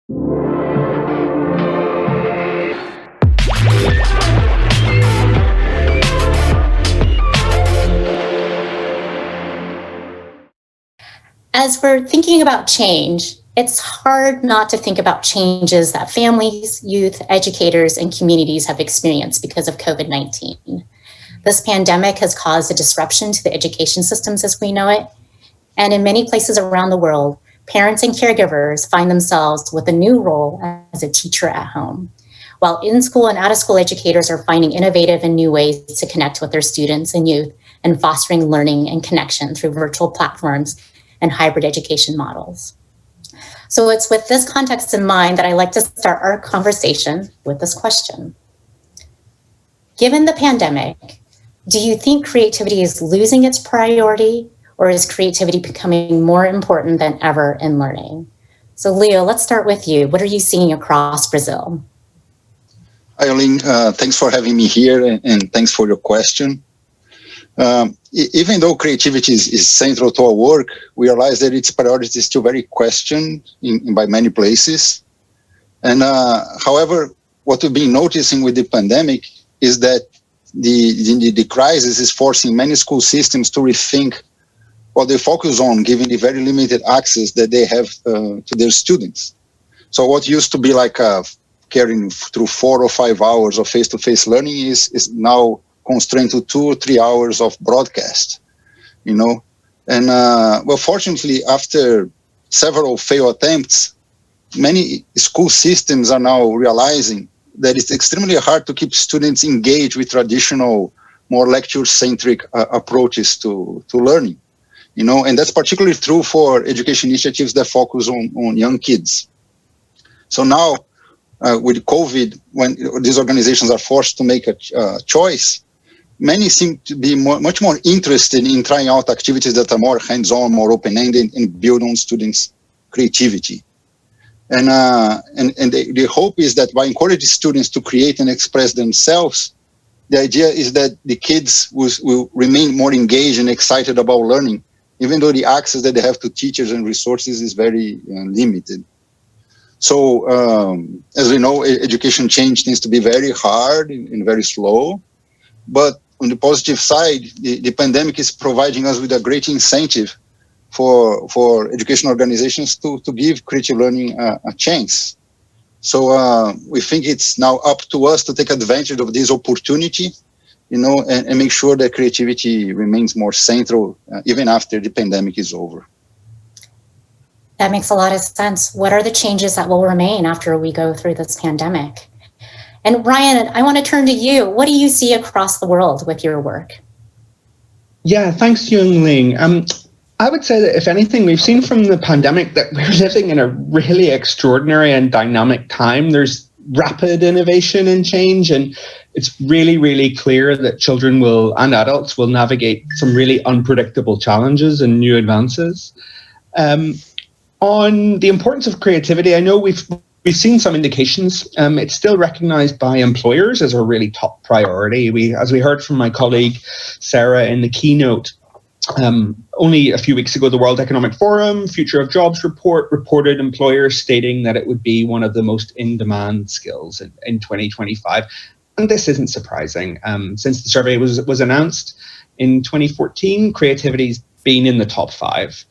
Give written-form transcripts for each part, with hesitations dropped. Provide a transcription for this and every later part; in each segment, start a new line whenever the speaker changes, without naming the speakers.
As we're thinking about change, it's hard not to think about changes that families, youth, educators, and communities have experienced because of COVID-19. This pandemic has caused a disruption to the education systems as we know it. And in many places around the world, parents and caregivers find themselves with a new role as a teacher at home, while in-school and out-of-school educators are finding innovative and new ways to connect with their students and youth and fostering learning and connection through virtual platforms and hybrid education models. So it's with this context in mind that I like to start our conversation with this question. Given the pandemic, do you think creativity is losing its priority, or is creativity becoming more important than ever in learning? So Leo, let's start with you. What are you seeing across Brazil?
Hi, Eileen. Thanks for having me here, and thanks for your question. Even though creativity is central to our work, we realize that its priority is still very questioned by many places. And however, what we've been noticing with the pandemic is that the crisis is forcing many school systems to rethink what they focus on, given the very limited access that they have to their students. So what used to be like carrying through 4 or 5 hours of face-to-face learning is now constrained to 2 or 3 hours of broadcast, you know. And well, fortunately, after several failed attempts, many school systems are now realizing that it's extremely hard to keep students engaged with traditional, more lecture-centric approaches to learning, you know, and that's particularly true for education initiatives that focus on young kids. So now, with COVID, when these organizations are forced to make a choice, many seem to be much more interested in trying out activities that are more hands-on, more open-ended, and build on students' creativity. And the hope is that by encouraging students to create and express themselves, the idea is that the kids will remain more engaged and excited about learning, even though the access that they have to teachers and resources is very limited. So, as we know, education change tends to be very hard and very slow. But on the positive side, the pandemic is providing us with a great incentive for education organizations to give creative learning a chance. So we think it's now up to us to take advantage of this opportunity, you know, and make sure that creativity remains more central even after the pandemic is over.
That makes a lot of sense. What are the changes that will remain after we go through this pandemic? And Ryan, I want to turn to you. What do you see across the world with your work?
Yeah, thanks, Young-Ling. I would say that if anything, we've seen from the pandemic that we're living in a really extraordinary and dynamic time. There's rapid innovation and change, and it's really, really clear that children and adults will navigate some really unpredictable challenges and new advances. On the importance of creativity, I know we've seen some indications. It's still recognized by employers as a really top priority. As we heard from my colleague Sarah in the keynote, only a few weeks ago, the World Economic Forum Future of Jobs report reported employers stating that it would be one of the most in-demand skills in 2025. And this isn't surprising. Since the survey was announced in 2014, creativity's been in the top 5.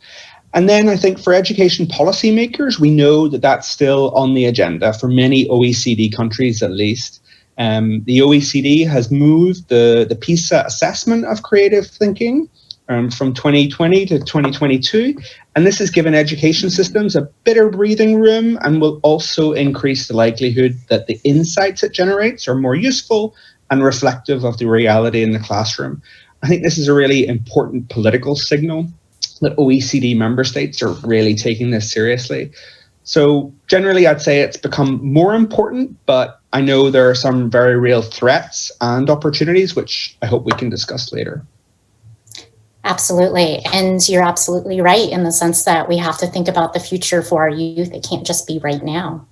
And then I think for education policymakers, we know that that's still on the agenda for many OECD countries, at least. The OECD has moved the PISA assessment of creative thinking from 2020 to 2022. And this has given education systems a bit of breathing room and will also increase the likelihood that the insights it generates are more useful and reflective of the reality in the classroom. I think this is a really important political signal that OECD member states are really taking this seriously. So generally, I'd say it's become more important, but I know there are some very real threats and opportunities, which I hope we can discuss later.
Absolutely. And you're absolutely right in the sense that we have to think about the future for our youth. It can't just be right now.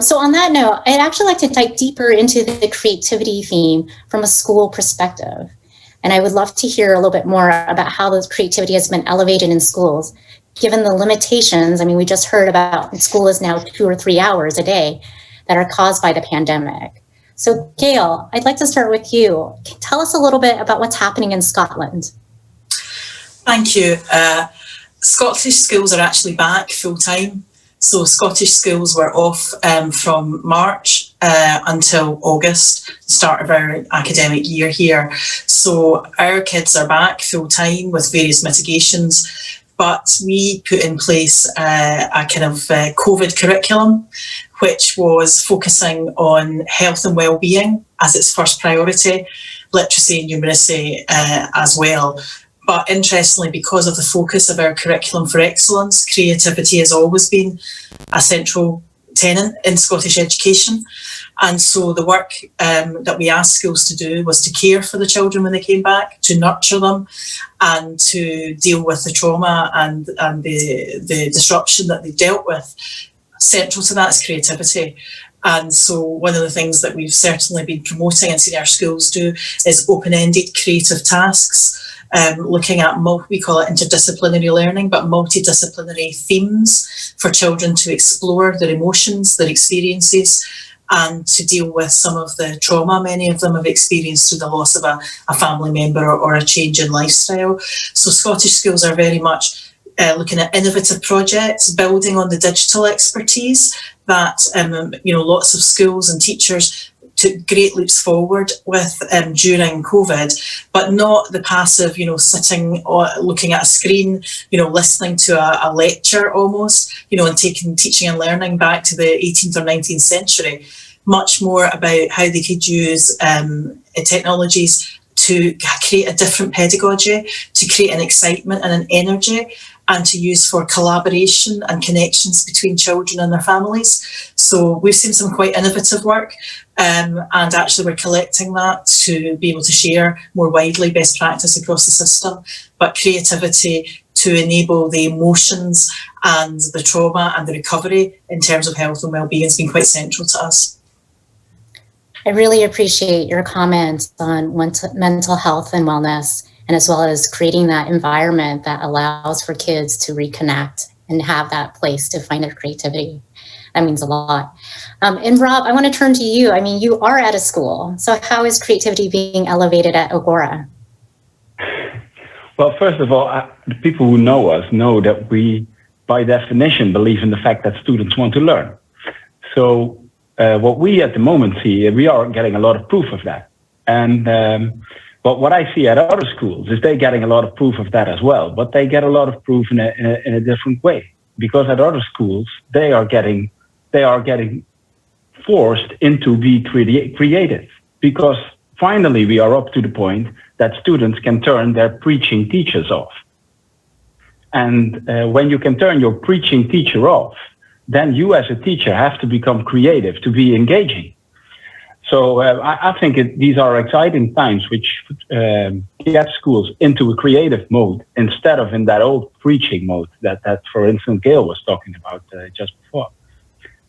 So on that note, I'd actually like to dive deeper into the creativity theme from a school perspective. And I would love to hear a little bit more about how this creativity has been elevated in schools, given the limitations. I mean, we just heard about school is now 2 or 3 hours a day that are caused by the pandemic. So Gayle, I'd like to start with you. Tell us a little bit about what's happening in Scotland.
Thank you. Scottish schools are actually back full time. So Scottish schools were off from March until August, the start of our academic year here. So our kids are back full time with various mitigations, but we put in place a kind of COVID curriculum, which was focusing on health and well-being as its first priority, literacy and numeracy as well. But interestingly, because of the focus of our curriculum for excellence, creativity has always been a central tenet in Scottish education. And so the work that we asked schools to do was to care for the children when they came back, to nurture them, and to deal with the trauma and the disruption that they dealt with. Central to that is creativity. And so one of the things that we've certainly been promoting and seen our schools do is open-ended creative tasks. Looking at, we call it interdisciplinary learning, but multidisciplinary themes for children to explore their emotions, their experiences, and to deal with some of the trauma many of them have experienced through the loss of a family member or a change in lifestyle. So Scottish schools are very much looking at innovative projects, building on the digital expertise that lots of schools and teachers took great leaps forward with during COVID, but not the passive, sitting or looking at a screen, listening to a lecture almost, and taking teaching and learning back to the 18th or 19th century. Much more about how they could use technologies to create a different pedagogy, to create an excitement and an energy, and to use for collaboration and connections between children and their families. So we've seen some quite innovative work, and actually we're collecting that to be able to share more widely best practice across the system. But creativity to enable the emotions and the trauma and the recovery in terms of health and well-being has been quite central to us.
I really appreciate your comments on mental health and wellness, and as well as creating that environment that allows for kids to reconnect and have that place to find their creativity. That means a lot. And Rob, I want to turn to you. I mean, you are at a school. So how is creativity being elevated at Agora?
Well, first of all, the people who know us know that we, by definition, believe in the fact that students want to learn. So what we at the moment see, we are getting a lot of proof of that. And but what I see at other schools is they're getting a lot of proof of that as well, but they get a lot of proof in a different way. Because at other schools, they are getting forced into be creative. Because finally, we are up to the point that students can turn their preaching teachers off. And when you can turn your preaching teacher off, then you as a teacher have to become creative to be engaging. So I think these are exciting times which get schools into a creative mode instead of in that old preaching mode that for instance, Gayle was talking about just before.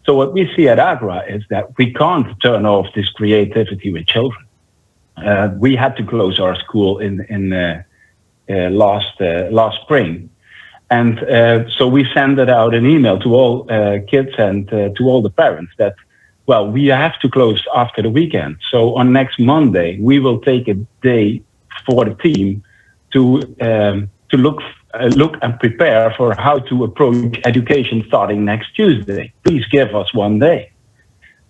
So what we see at Agora is that we can't turn off this creativity with children. We had to close our school in last spring. And so we sent out an email to all kids and to all the parents that, well, we have to close after the weekend. So on next Monday, we will take a day for the team to look and prepare for how to approach education starting next Tuesday. Please give us one day.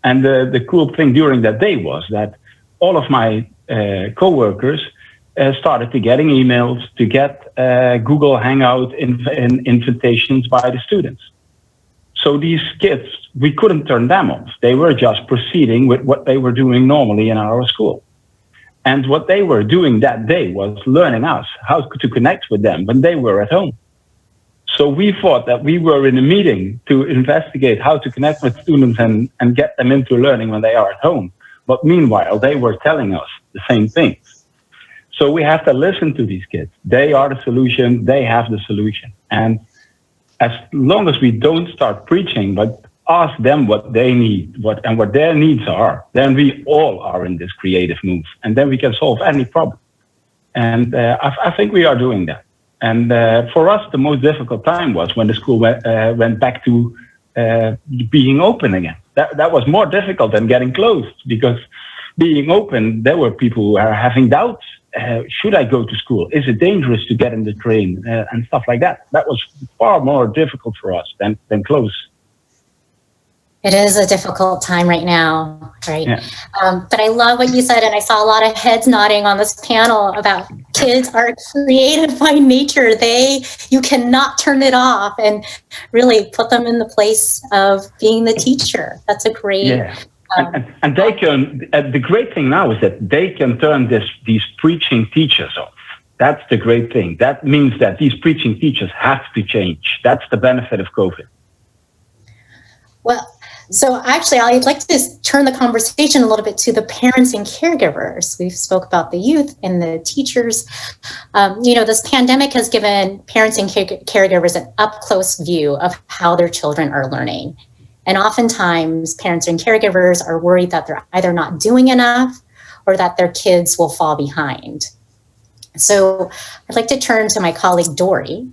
And the cool thing during that day was that all of my co-workers started to getting emails, to get Google Hangout invitations by the students. So these kids, we couldn't turn them off. They were just proceeding with what they were doing normally in our school. And what they were doing that day was learning us how to connect with them when they were at home. So we thought that we were in a meeting to investigate how to connect with students and get them into learning when they are at home. But meanwhile, they were telling us the same things. So we have to listen to these kids. They are the solution. They have the solution. And as long as we don't start preaching, but ask them what they need, what their needs are, then we all are in this creative move. And then we can solve any problem. And I think we are doing that. And for us, the most difficult time was when the school went back to being open again. That was more difficult than getting closed, because being open, there were people who are having doubts. Should I go to school? Is it dangerous to get in the train? And stuff like that. That was far more difficult for us than close.
It is a difficult time right now, right?
Yeah.
But I love what you said, and I saw a lot of heads nodding on this panel about kids are creative by nature. You cannot turn it off, and really put them in the place of being the teacher. That's a great.
Yeah. And they can. The great thing now is that they can turn these preaching teachers off. That's the great thing. That means that these preaching teachers have to change. That's the benefit of COVID.
Well, so actually, I'd like to turn the conversation a little bit to the parents and caregivers. We've spoke about the youth and the teachers. This pandemic has given parents and caregivers an up-close view of how their children are learning. And oftentimes, parents and caregivers are worried that they're either not doing enough or that their kids will fall behind. So I'd like to turn to my colleague, Dorie.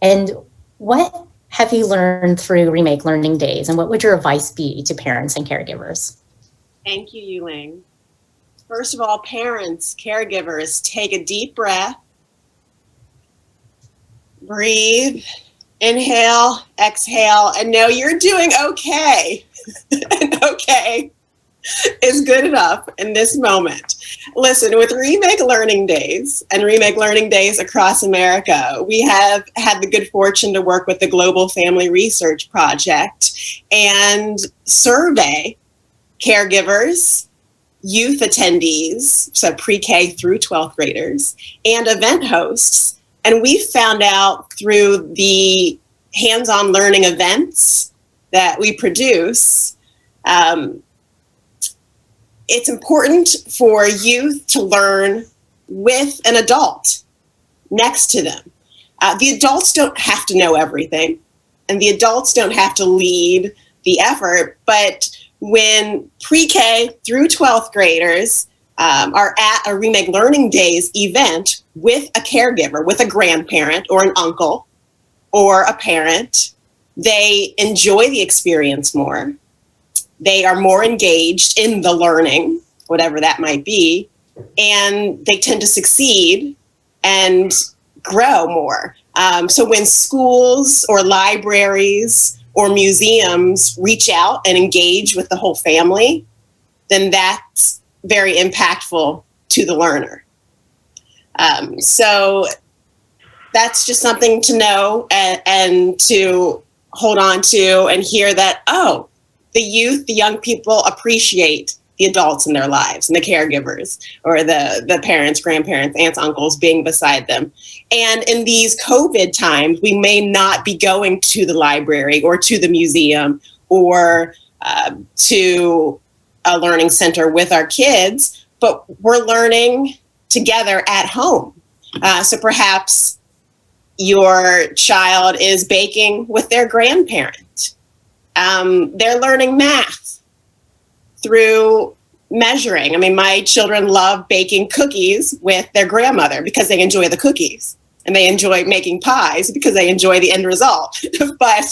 And what have you learned through Remake Learning Days, and what would your advice be to parents and caregivers?
Thank you, Yuling. First of all, parents, caregivers, take a deep breath, breathe, inhale, exhale, and know you're doing okay. And okay is good enough in this moment. Listen, with Remake Learning Days and Remake Learning Days across America, we have had the good fortune to work with the Global Family Research Project and survey caregivers, youth attendees, so pre-K through 12th graders, and event hosts. And we found out through the hands-on learning events that we produce, it's important for youth to learn with an adult next to them. The adults don't have to know everything, and the adults don't have to lead the effort, but when pre-K through 12th graders are at a Remake Learning Days event with a caregiver, with a grandparent or an uncle or a parent, they enjoy the experience more. They are more engaged in the learning, whatever that might be, and they tend to succeed and grow more. So when schools or libraries or museums reach out and engage with the whole family, then that's very impactful to the learner. So that's just something to know and to hold on to and hear that, oh, the youth, the young people appreciate the adults in their lives and the caregivers or the parents, grandparents, aunts, uncles being beside them. And in these COVID times, we may not be going to the library or to the museum or to a learning center with our kids, but we're learning together at home. So perhaps your child is baking with their grandparent. They're learning math through measuring. I mean, my children love baking cookies with their grandmother because they enjoy the cookies, and they enjoy making pies because they enjoy the end result, but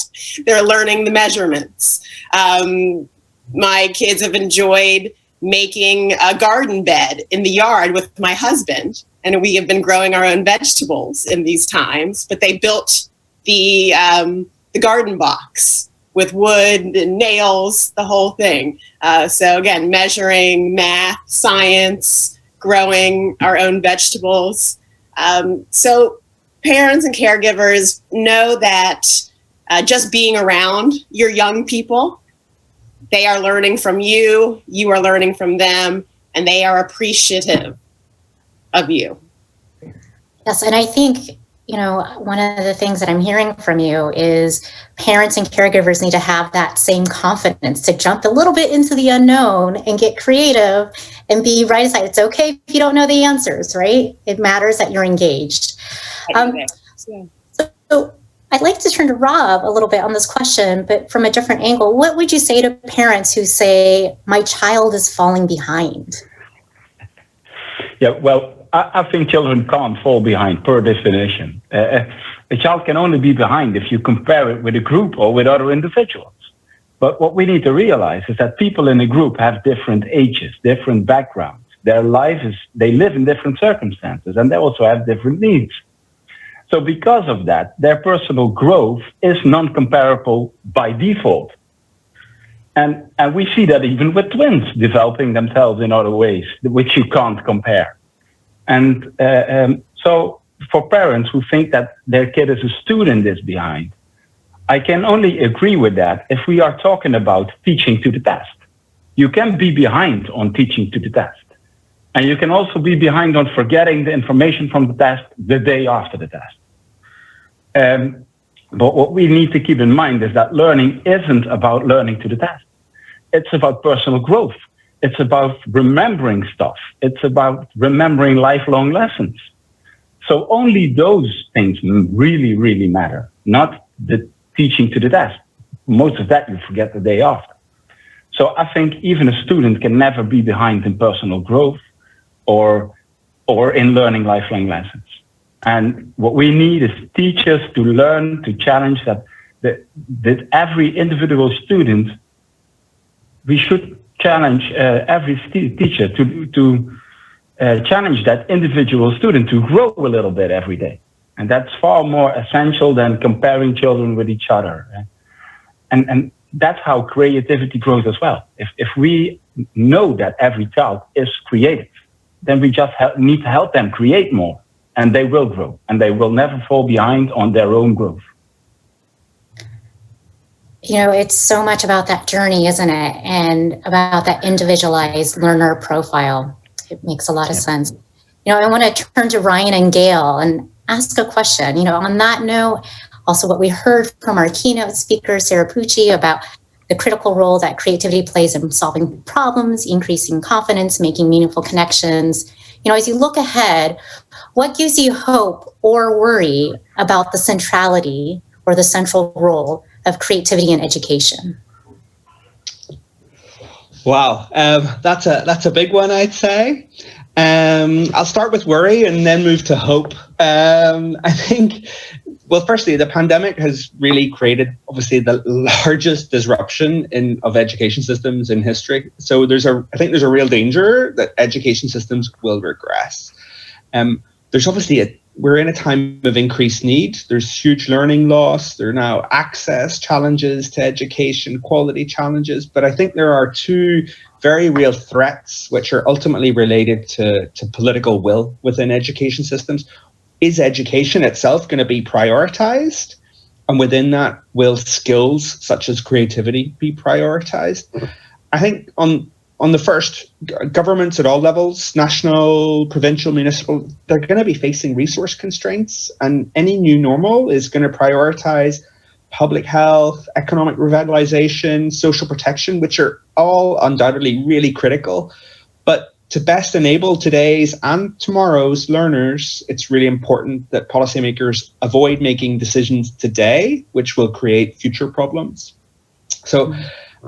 they're learning the measurements. My kids have enjoyed making a garden bed in the yard with my husband, and we have been growing our own vegetables in these times, but they built the garden box with wood and nails, the whole thing. So again, measuring, math, science, growing our own vegetables. So parents and caregivers know that just being around your young people, they are learning from you, you are learning from them, and they are appreciative of you.
Yes, and I think, one of the things that I'm hearing from you is parents and caregivers need to have that same confidence to jump a little bit into the unknown and get creative and be right aside. It's okay if you don't know the answers, right? It matters that you're engaged. So I'd like to turn to Rob a little bit on this question, but from a different angle. What would you say to parents who say, my child is falling behind?
Yeah, well, I think children can't fall behind per definition. A child can only be behind if you compare it with a group or with other individuals. But what we need to realize is that people in a group have different ages, different backgrounds. Their life is, they live in different circumstances, and they also have different needs. So because of that, their personal growth is non-comparable by default. And we see that even with twins developing themselves in other ways, which you can't compare. And so for parents who think that their kid as a student is behind, I can only agree with that if we are talking about teaching to the test. You can be behind on teaching to the test. And you can also be behind on forgetting the information from the test the day after the test. But what we need to keep in mind is that learning isn't about learning to the test. It's about personal growth. It's about remembering stuff. It's about remembering lifelong lessons. So only those things really, really matter, not the teaching to the test. Most of that you forget the day after. So I think even a student can never be behind in personal growth or in learning lifelong lessons. And what we need is teachers to learn to challenge that every individual student, we should challenge every teacher to challenge that individual student to grow a little bit every day. And that's far more essential than comparing children with each other. And that's how creativity grows as well. If we know that every child is creative, then we just need to help them create more. And they will grow, and they will never fall behind on their own growth.
You know, it's so much about that journey, isn't it? And about that individualized learner profile. It makes a lot of sense. You know, I want to turn to Ryan and Gayle and ask a question. You know, on that note, also what we heard from our keynote speaker, Sarah Pucci, about the critical role that creativity plays in solving problems, increasing confidence, making meaningful connections. You know, as you look ahead, what gives you hope or worry about the centrality or the central role of creativity in education?
Wow, that's a big one, I'd say. I'll start with worry and then move to hope. I think, well, firstly, the pandemic has really created, obviously, the largest disruption of education systems in history. So I think there's a real danger that education systems will regress. There's obviously we're in a time of increased need. There's huge learning loss. There are now access challenges to education, quality challenges. But I think there are two very real threats which are ultimately related to political will within education systems. Is education itself going to be prioritized? And within that, will skills such as creativity be prioritized? I think on the first, governments at all levels, national, provincial, municipal, they're going to be facing resource constraints, and any new normal is going to prioritize public health, economic revitalization, social protection, which are all undoubtedly really critical. But to best enable today's and tomorrow's learners, it's really important that policymakers avoid making decisions today, which will create future problems. So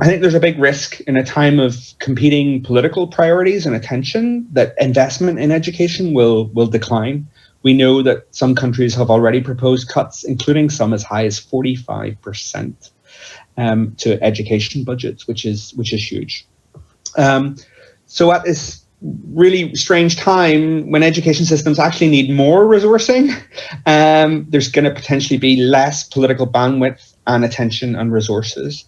I think there's a big risk in a time of competing political priorities and attention that investment in education will decline. We know that some countries have already proposed cuts, including some as high as 45% to education budgets, which is huge. So at this really strange time when education systems actually need more resourcing, there's going to potentially be less political bandwidth and attention and resources.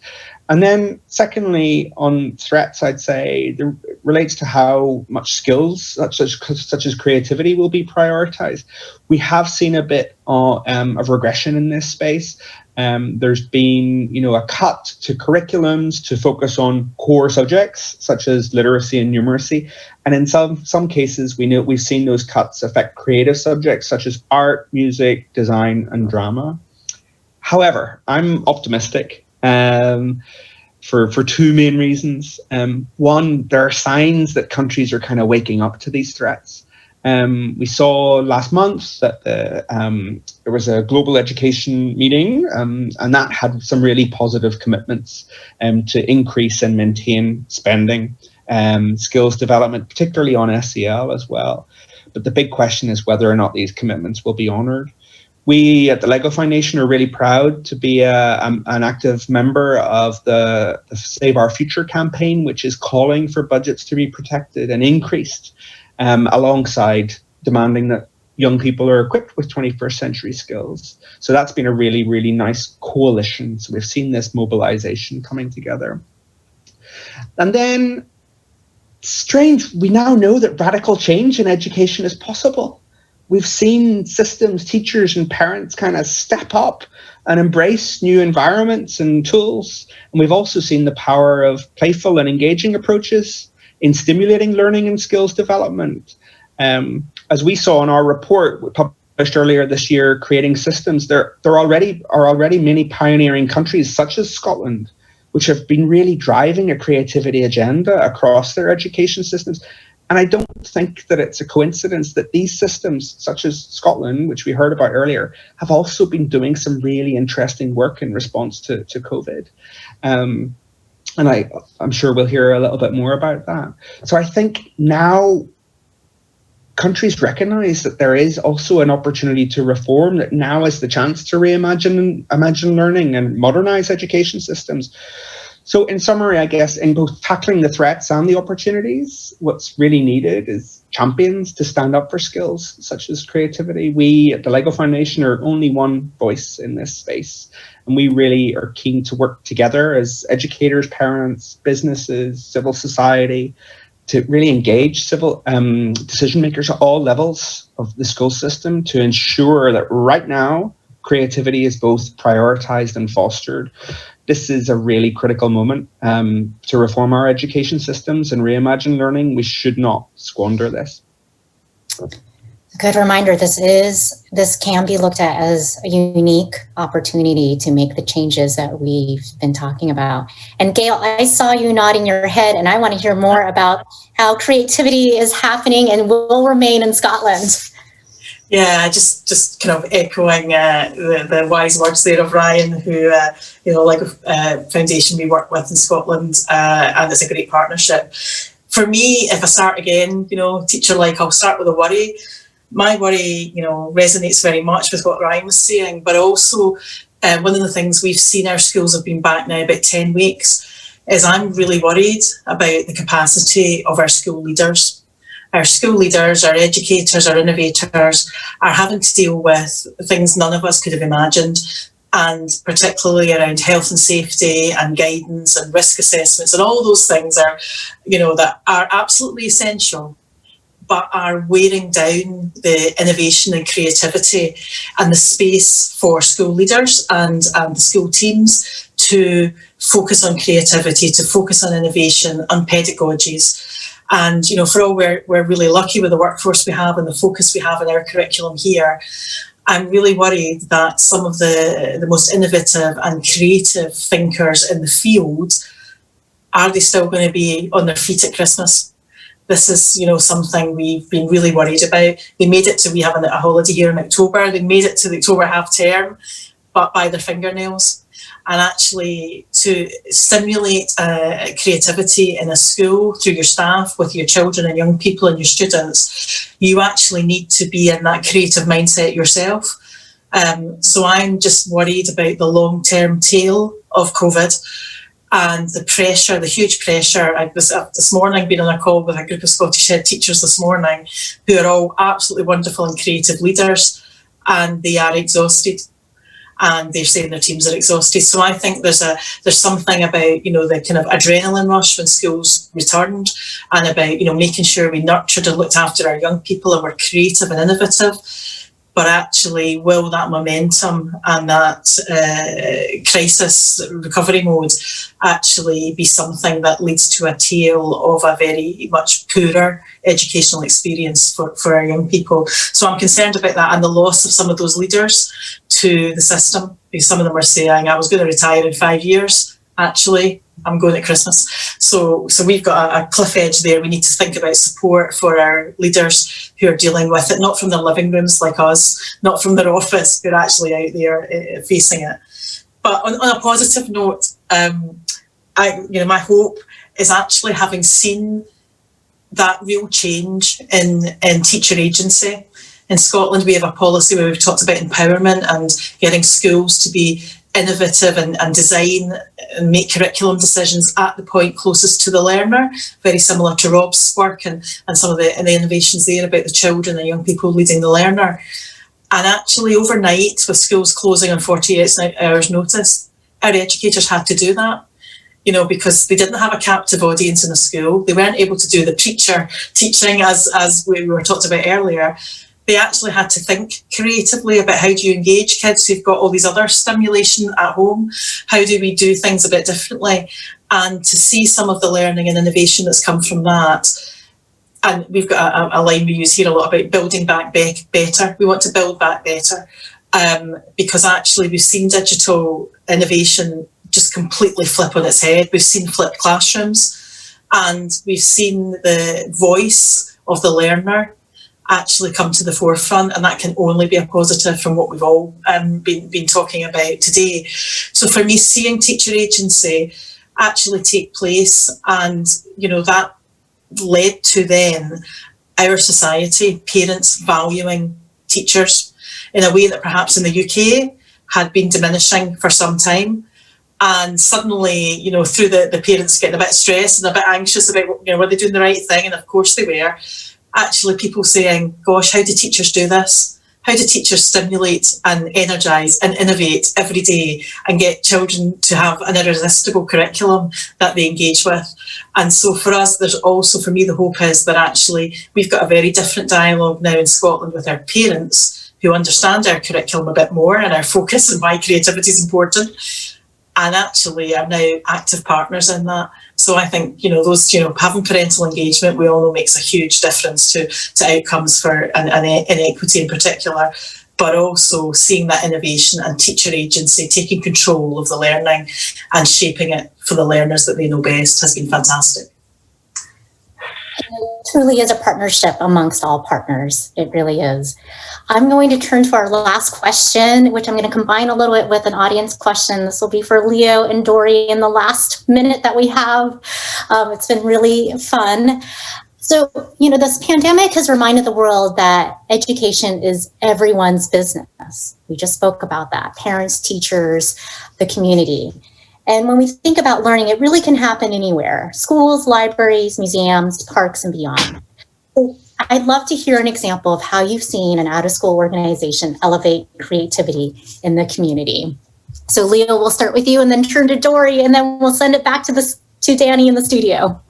And then secondly, on threats, I'd say it relates to how much skills such as creativity will be prioritized. We have seen a bit of regression in this space. There's been, a cut to curriculums to focus on core subjects such as literacy and numeracy. And in some cases, we've seen those cuts affect creative subjects such as art, music, design, and drama. However, I'm optimistic. For two main reasons. One, there are signs that countries are kind of waking up to these threats. We saw last month that there was a global education meeting, and that had some really positive commitments to increase and maintain spending, skills development, particularly on SEL as well. But the big question is whether or not these commitments will be honoured. We at the Lego Foundation are really proud to be an active member of the Save Our Future campaign, which is calling for budgets to be protected and increased, alongside demanding that young people are equipped with 21st century skills. So that's been a really, really nice coalition. So we've seen this mobilization coming together. And then, strange, we now know that radical change in education is possible. We've seen systems, teachers, and parents kind of step up and embrace new environments and tools. And we've also seen the power of playful and engaging approaches in stimulating learning and skills development. As we saw in our report we published earlier this year, creating systems, there are already many pioneering countries such as Scotland, which have been really driving a creativity agenda across their education systems. And I don't think that it's a coincidence that these systems, such as Scotland, which we heard about earlier, have also been doing some really interesting work in response to COVID. And I'm sure we'll hear a little bit more about that. So I think now countries recognize that there is also an opportunity to reform, that now is the chance to imagine learning and modernize education systems. So in summary, I guess, in both tackling the threats and the opportunities, what's really needed is champions to stand up for skills such as creativity. We at the Lego Foundation are only one voice in this space, and we really are keen to work together as educators, parents, businesses, civil society, to really engage civil decision makers at all levels of the school system to ensure that right now creativity is both prioritized and fostered. This is a really critical moment to reform our education systems and reimagine learning. We should not squander this.
A good reminder, this can be looked at as a unique opportunity to make the changes that we've been talking about. And Gayle, I saw you nodding your head, and I want to hear more about how creativity is happening and will remain in Scotland.
Yeah, just kind of echoing the wise words there of Ryan, who, like a foundation we work with in Scotland, and it's a great partnership. For me, if I start again, teacher like, I'll start with a worry. My worry, resonates very much with what Ryan was saying, but also one of the things we've seen, our schools have been back now about 10 weeks, is I'm really worried about the capacity of our school leaders. Our school leaders, our educators, our innovators are having to deal with things none of us could have imagined, and particularly around health and safety and guidance and risk assessments and all those things are, that are absolutely essential, but are wearing down the innovation and creativity and the space for school leaders and the school teams to focus on creativity, to focus on innovation, on pedagogies. And, for all we're really lucky with the workforce we have and the focus we have in our curriculum here, I'm really worried that some of the most innovative and creative thinkers in the field, are they still going to be on their feet at Christmas? This is, something we've been really worried about. They made it to, we have a holiday here in October, they made it to the October half term, but by their fingernails. And actually to stimulate creativity in a school through your staff, with your children and young people and your students, you actually need to be in that creative mindset yourself. So I'm just worried about the long-term tail of COVID and the pressure, the huge pressure. I was this morning being on a call with a group of Scottish head teachers this morning, who are all absolutely wonderful and creative leaders, and they are exhausted. And they're saying their teams are exhausted. So I think there's something about, the kind of adrenaline rush when schools returned, and about, making sure we nurtured and looked after our young people and were creative and innovative. But actually, will that momentum and that crisis recovery mode actually be something that leads to a tail of a very much poorer educational experience for our young people? So I'm concerned about that, and the loss of some of those leaders to the system, because some of them are saying, I was going to retire in 5 years, actually I'm going at Christmas. So we've got a cliff edge there. We need to think about support for our leaders who are dealing with it, not from their living rooms like us, not from their office, who are actually out there facing it. But on a positive note, my hope is actually, having seen that real change in teacher agency. In Scotland, we have a policy where we've talked about empowerment and getting schools to be innovative and design and make curriculum decisions at the point closest to the learner, very similar to Rob's work and some of the innovations there about the children and young people leading the learner. And actually overnight, with schools closing on 48 hours notice, our educators had to do that, because they didn't have a captive audience in a school. They weren't able to do the teaching as we were talked about earlier. They actually had to think creatively about how do you engage kids who've got all these other stimulation at home? How do we do things a bit differently? And to see some of the learning and innovation that's come from that. And we've got a line we use here a lot about building back better. We want to build back better because actually we've seen digital innovation just completely flip on its head. We've seen flipped classrooms and we've seen the voice of the learner actually come to the forefront, and that can only be a positive from what we've all been talking about today. So for me, seeing teacher agency actually take place, and that led to then our society, parents valuing teachers in a way that perhaps in the UK had been diminishing for some time. And suddenly, through the parents getting a bit stressed and a bit anxious about, were they doing the right thing? And of course they were. Actually, people saying, gosh, how do teachers do this? How do teachers stimulate and energise and innovate every day and get children to have an irresistible curriculum that they engage with? And so for us, there's also, for me, the hope is that actually we've got a very different dialogue now in Scotland with our parents who understand our curriculum a bit more and our focus and why creativity is important, and actually are now active partners in that. So I think, those, having parental engagement, we all know makes a huge difference to outcomes for and inequity in particular, but also seeing that innovation and teacher agency taking control of the learning and shaping it for the learners that they know best has been fantastic.
It truly is a partnership amongst all partners. It really is. I'm going to turn to our last question, which I'm going to combine a little bit with an audience question. This will be for Leo and Dorie in the last minute that we have. It's been really fun. So, this pandemic has reminded the world that education is everyone's business. We just spoke about that. Parents, teachers, the community. And when we think about learning, it really can happen anywhere. Schools, libraries, museums, parks, and beyond. So I'd love to hear an example of how you've seen an out-of-school organization elevate creativity in the community. So Leo, we'll start with you and then turn to Dorie, and then we'll send it back to Danny in the studio.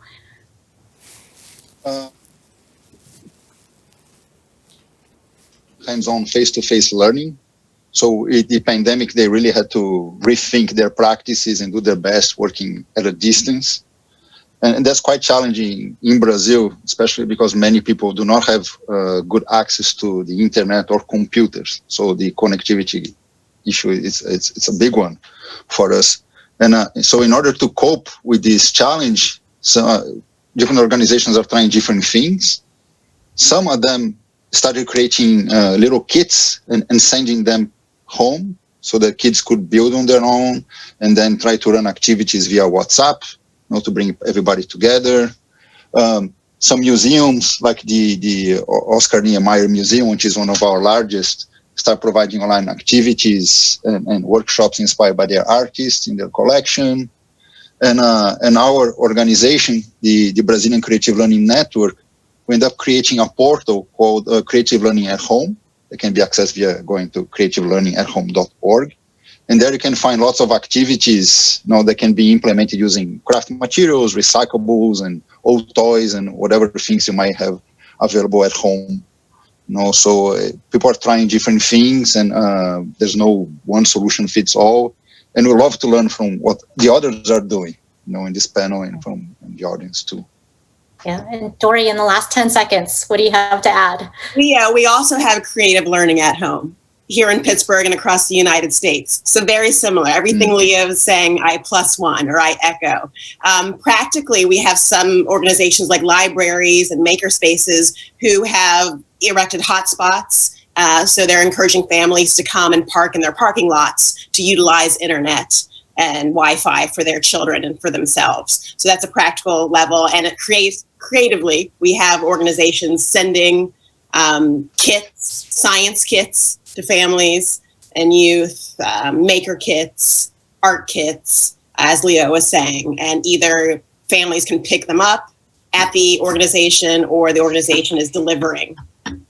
Hands-on face-to-face learning. So in the pandemic, they really had to rethink their practices and do their best working at a distance. And that's quite challenging in Brazil, especially because many people do not have good access to the internet or computers. So the connectivity issue, it's a big one for us. And so in order to cope with this challenge, different organizations are trying different things. Some of them started creating little kits and sending them home so that kids could build on their own and then try to run activities via WhatsApp, to bring everybody together. Some museums like the Oscar Niemeyer Museum, which is one of our largest, start providing online activities and workshops inspired by their artists in their collection. And our organization, the Brazilian Creative Learning Network, we end up creating a portal called Creative Learning at Home. It can be accessed via going to creativelearningathome.org. And there you can find lots of activities that can be implemented using craft materials, recyclables, and old toys, and whatever things you might have available at home. So people are trying different things, and there's no one solution fits all. And we love to learn from what the others are doing, in this panel and from the audience too.
Yeah, and Dorie, in the last 10 seconds, what do you have to add?
We also have creative learning at home here in Pittsburgh and across the United States. So very similar. Everything Leo is saying, I +1 or I echo. Practically, we have some organizations like libraries and maker spaces who have erected hotspots. So they're encouraging families to come and park in their parking lots to utilize internet. and Wi-Fi for their children and for themselves. So that's a practical level, and it creates creatively. We have organizations sending kits, science kits to families and youth, maker kits, art kits, as Leo was saying, and either families can pick them up at the organization or the organization is delivering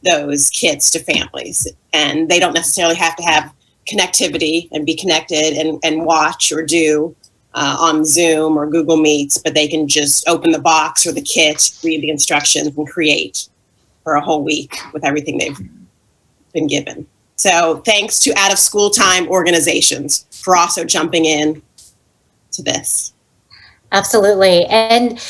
those kits to families. And they don't necessarily have to have connectivity and be connected and watch or do on Zoom or Google Meets, but they can just open the box or the kit, read the instructions, and create for a whole week with everything they've been given. So thanks to out of school time organizations for also jumping in to this.
Absolutely. And,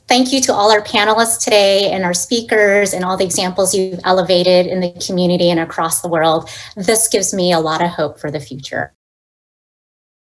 thank you to all our panelists today and our speakers and all the examples you've elevated in the community and across the world. This gives me a lot of hope for the future.